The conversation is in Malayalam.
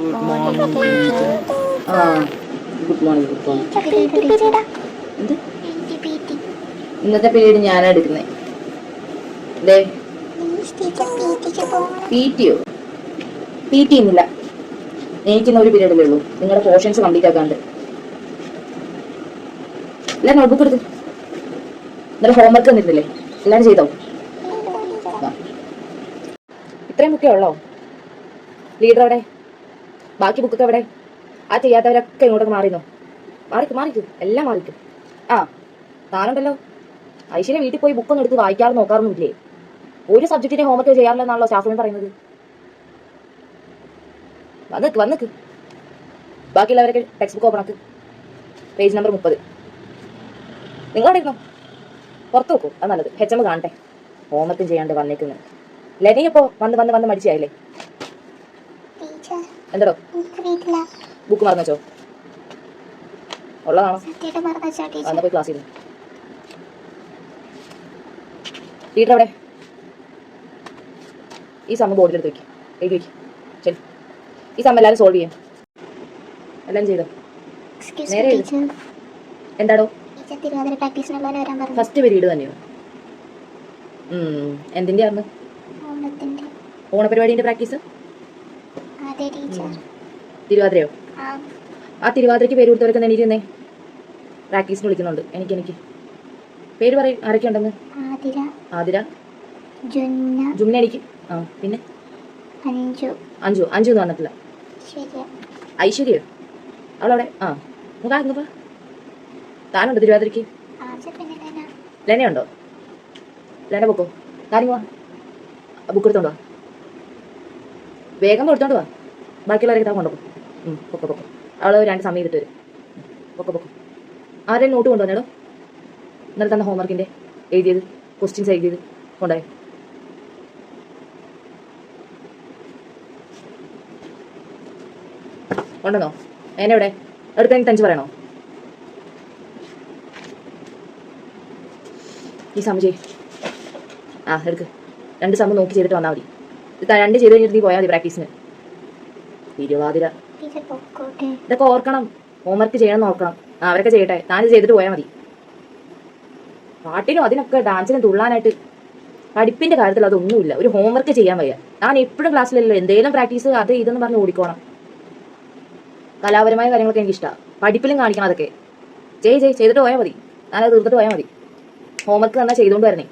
Good morning teacher. ആ ഗുഡ് മോർണിംഗ് ഗുഡ് മോർണിംഗ്. എന്ത് ഇന്നത്തെ പീരീഡ് ഞാനാ എടുക്കുന്നത്. അല്ലേ പി ടിയോ? പി ടി ഇന്നില്ല. എനിക്കിന്ന് ഒരു പീരീഡല്ലേ ഉള്ളൂ. നിങ്ങളുടെ പോർഷൻസ് കംപ്ലീറ്റ് ആക്കാണ്ട് എല്ലാം നോട്ട്ബുക്ക് എടുത്ത് ഇന്നലെ ഹോംവർക്ക് തന്നിരുന്നില്ലേ? എല്ലാവരും ചെയ്തോ? ഇത്രയും ബുക്കേ ഉള്ളോ? ലീഡർ എവിടെ? ബാക്കി ബുക്കൊക്കെ എവിടെ? ആ ചെയ്യാത്തവരൊക്കെ ഇങ്ങോട്ടൊക്കെ മാറിയോ? മാറിക്കും എല്ലാം മാറിക്കും. ആ താനുണ്ടല്ലോ ഐശ്വര്യ വീട്ടിൽ പോയി ബുക്കൊന്നും എടുത്ത് വായിക്കാറ് നോക്കാറൊന്നുമില്ലേ? ഒരു സബ്ജക്റ്റിന്റെ ഹോംവർക്ക് ചെയ്യാറില്ലെന്നാണല്ലോ സ്റ്റാഫിന് പറയുന്നത്. വന്നിക്ക് ബാക്കിയുള്ളവരൊക്കെ ടെക്സ്റ്റ് ബുക്ക് ഓപ്പൺ ആക്ക്. Page number 30. നിങ്ങൾ അവിടെ ഇരുന്നോ? പുറത്ത് നോക്കൂ, അത് നല്ലത്. HM കാണട്ടെ ഹോംവർക്കും ചെയ്യാണ്ട് വന്നേക്കുന്നത്. ലെനിയപ്പോ വന്ന് മടിച്ചായില്ലേ? എന്തോ ബുക്ക് മറന്നു വെച്ചോ? ഉള്ളതാണോ? വന്ന പോയി ക്ലാസ് ചെയ്തു. ലീഡർ അവിടെ? ഈ സമ്മ ബോർഡിലെടുത്ത് വയ്ക്കും, എഴുതി വയ്ക്കും. ശരി, ഈ സമ്മ എല്ലാവരും സോൾവ് ചെയ്യാം. എല്ലാവരും ചെയ്തോ? നേരെ എന്താടോ? ഫസ്റ്റ് പീരീഡ് തന്നെയോ? എന്തിൻ്റെയായിരുന്നു? ഓണപരിപാടിന്റെ പ്രാക്ടീസ്? തിരുവാതിരയോ? ആ തിരുവാതിരയ്ക്ക് പേര് കൊടുത്തവരൊക്കെ എണീറ്റിരുന്നേ. പ്രാക്ടീസിന് വിളിക്കുന്നുണ്ട്. എനിക്ക് പേര് പറയും ആരൊക്കെ ഉണ്ടെന്ന്. ആതിര, ജുമ്ന, എനിക്ക്. ആ പിന്നെ അഞ്ചു ഒന്നും വന്നിട്ടില്ല. ഐശ്വര്യോ? അവളവിടെ? ആ നോക്കാ. താനുണ്ടോ തിരുവാതിരയ്ക്ക്? ലെനയുണ്ടോ? ലെന പൊക്കോ. താനിങ്ങ് വാ, ബുക്ക് എടുത്തോണ്ട് വാ. വേഗം കൊടുത്തോണ്ട് വാ. ബാക്കിയുള്ളവരൊക്കെ താ കൊണ്ടുപോ. പൊക്കോ. അവള് 2 സമയം ചെയ്തിട്ട് വരും. പൊക്കോ. ആരെയും നോട്ട് കൊണ്ടുവന്നേടോ? ഇന്നലെ തന്നെ ഹോംവർക്കിന്റെ എഴുതിയത്, ക്വസ്റ്റ്യൻസ് എഴുതിയത് കൊണ്ടുപോയി. ഉണ്ടെന്നോ? എവിടെ എടുക്കാൻ തഞ്ച് പറയണോ? ഈ സമയം ചെയ്. എടുക്ക്. 2 സമയം നോക്കി ചെയ്തിട്ട് വന്നാൽ മതി. 2 ചെയ്ത് കഴിഞ്ഞിട്ട് നീ പോയാൽ മതി പ്രാക്ടീസിന്. തിരുവാതിര ഇതൊക്കെ ഓർക്കണം. ഹോംവർക്ക് ചെയ്യണമെന്ന് ഓർക്കണം. അവരൊക്കെ ചെയ്യട്ടെ, താനിത് ചെയ്തിട്ട് പോയാൽ മതി. പാട്ടിനും അതിനൊക്കെ ഡാൻസിനും തുള്ളാനായിട്ട് പഠിപ്പിന്റെ കാര്യത്തിൽ അതൊന്നുമില്ല. ഒരു ഹോംവർക്ക് ചെയ്യാൻ വയ്യ. ഞാൻ എപ്പോഴും ക്ലാസ്സിലല്ലോ എന്തെങ്കിലും പ്രാക്ടീസ് അത് ഇതെന്ന് പറഞ്ഞ് ഓടിക്കോണം. കലാപരമായ കാര്യങ്ങളൊക്കെ എനിക്ക് ഇഷ്ടമാണ്. പഠിപ്പിലും കാണിക്കണം അതൊക്കെ. ചെയ്തിട്ട് പോയാൽ മതി. ഞാനത് തീർത്തിട്ട് പോയാൽ മതി. ഹോംവർക്ക് തന്നെ ചെയ്തുകൊണ്ട് വരണേ.